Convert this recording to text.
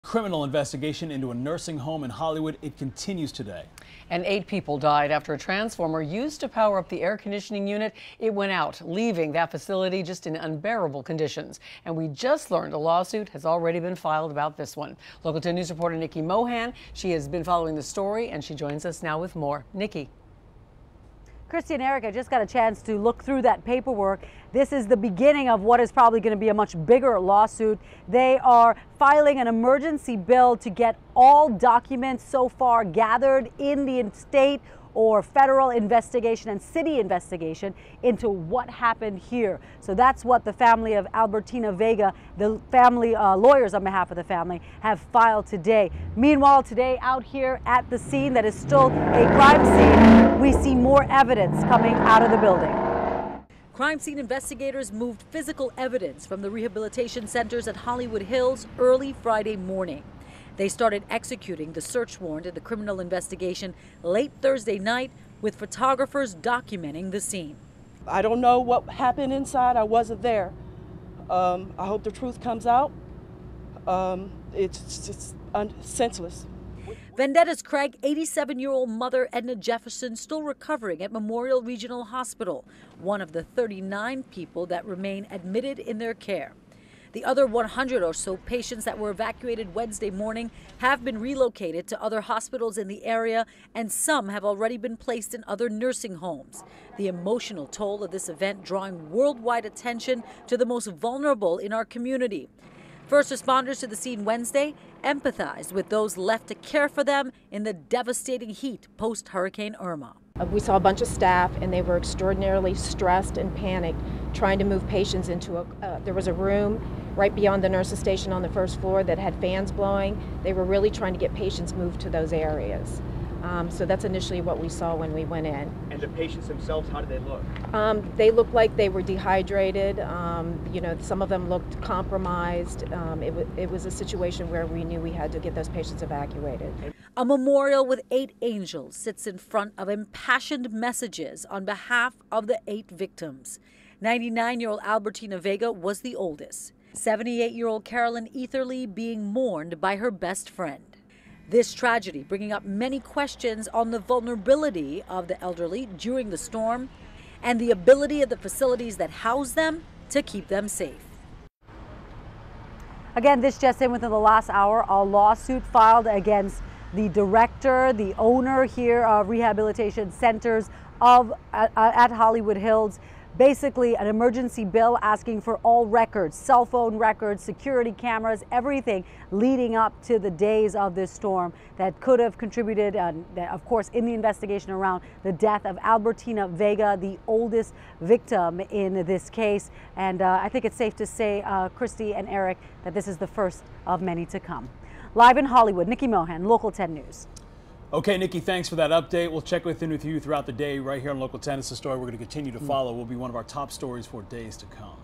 criminal investigation into a nursing home in Hollywood. It continues today. And 8 people died after a transformer used to power up the air conditioning unit. It went out, leaving that facility just in unbearable conditions. And we just learned a lawsuit has already been filed about this one. Local 10 News reporter Nikki Mohan, she has been following the story, and she joins us now with more. Nikki. Christy and Eric, I just got a chance to look through that paperwork. This is the beginning of what is probably going to be a much bigger lawsuit. They are filing an emergency bill to get all documents so far gathered in the state or federal investigation and city investigation into what happened here. So that's what the family of Albertina Vega, the family lawyers on behalf of the family, have filed today. Meanwhile, today out here at the scene that is still a crime scene, we see more evidence coming out of the building. Crime scene investigators moved physical evidence from the rehabilitation centers at Hollywood Hills early Friday morning. They started executing the search warrant in the criminal investigation late Thursday night, with photographers documenting the scene. I don't know what happened inside. I wasn't there. I hope the truth comes out. It's just senseless. Vendetta's Craig 87-year-old mother Edna Jefferson still recovering at Memorial Regional Hospital, one of the 39 people that remain admitted in their care. The other 100 or so patients that were evacuated Wednesday morning have been relocated to other hospitals in the area, and some have already been placed in other nursing homes. The emotional toll of this event drawing worldwide attention to the most vulnerable in our community. First responders to the scene Wednesday empathized with those left to care for them in the devastating heat post-Hurricane Irma. We saw a bunch of staff, and they were extraordinarily stressed and panicked, trying to move patients into there was a room right beyond the nurses station on the first floor that had fans blowing. They were really trying to get patients moved to those areas. So that's initially what we saw when we went in. And the patients themselves, how did they look? They looked like they were dehydrated. You know, some of them looked compromised. It was a situation where we knew we had to get those patients evacuated. A memorial with 8 angels sits in front of impassioned messages on behalf of the 8 victims. 99-year-old Albertina Vega was the oldest. 78-year-old Carolyn Etherly being mourned by her best friend. This tragedy bringing up many questions on the vulnerability of the elderly during the storm and the ability of the facilities that house them to keep them safe. Again, this just in within the last hour, a lawsuit filed against the director, the owner here of Rehabilitation Centers at Hollywood Hills. Basically an emergency bill asking for all records, cell phone records, security cameras, everything leading up to the days of this storm that could have contributed, of course, in the investigation around the death of Albertina Vega, the oldest victim in this case. And I think it's safe to say, Christy and Eric, that this is the first of many to come. Live in Hollywood, Nikki Mohan, Local 10 News. Okay, Nikki, thanks for that update. We'll check in with you throughout the day right here on Local 10. It's a story we're going to continue to follow. Will be one of our top stories for days to come.